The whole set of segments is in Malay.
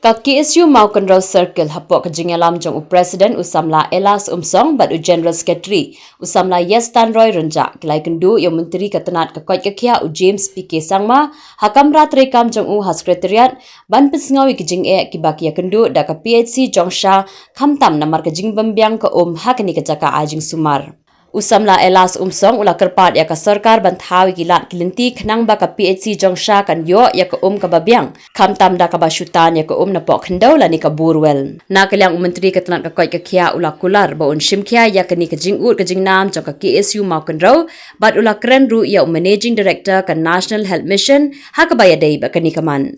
Ka KSU Maukan Road Circle hapok kejingalam jong Presiden Usamla Elas Umsong bat General Secretary Usamla Yestan Roy Renjak kilai kendu yang Menteri Ketenat Kekoi Kekia James PK Sangma hakam rat rekam jong has sekretariat ban pesngawi kejing kibaki kendu da ka PHC Jongsha khamtam namar kejing bembiang ke hakani kejaka ajing sumar. Usamla Elas Umsong ula kerpat ya ka sarkar banthawi gilat kilinti khnang ba ka PHC Jongsha kan yo ya ka ka babiang khamtam da ka basyutan ya ka na pok khendau lani ka burwel na kaliang menteri ketenat ka koi ka khia ula kular ba shimkhia ya kani ka jingut ka jingnam jong ka KSU Maukan Row bat ula kren ru ya managing director ka National Health Mission ha ka bayadai ba kani kaman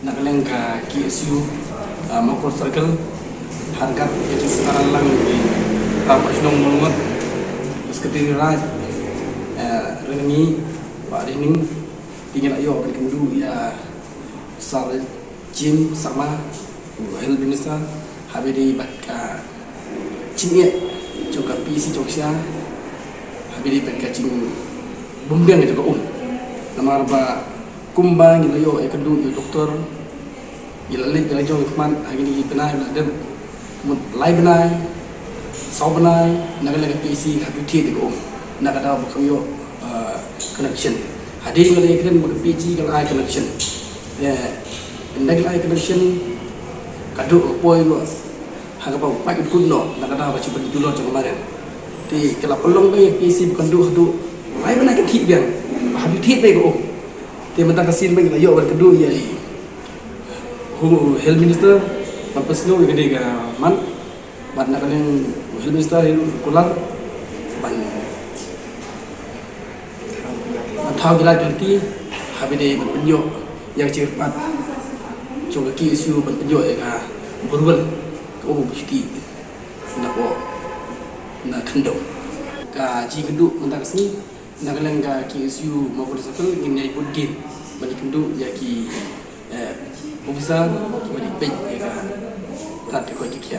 na kaliang ka KSU Maukan Circle harga itu sekarang lang di Pampasnong Mulungot Sekretari Raj Rengi Pak Rening tinggal ayo berkendu ya Sar Jim sama Health Minister habis bakka Cimie juga PC Jogsha habis bakka Cim Bumbiang itu ke nama ba kumbang gila yo kendu yo doktor gila lek gila jo man hari ni benai ada lai benai sau benai nak lagi PC habis ti de nak ada bakam yo connection hadir gila keren bakka PC gila ai connection ya nak ai connection kadu poi lo haga pa pai kunno nak ada baca penjulo jong kemarin ti kala pelong be PC bukan du lai benai ke ti biang habis ti be ko ti mentang kasin be gila yo berkedu ya Health Minister Pampasno gede ga man ban nak kalian Health Minister kular ban tahu gila ganti habis de penjo yang cepat coba KSU penjo ya berbel ko busti nak bo nak kendo ka ji kendu mentang kesini nak kalian ka KSU Maukan Circle ngin budin bani kendu ya ki officer bani pej ya ka tak ko kikia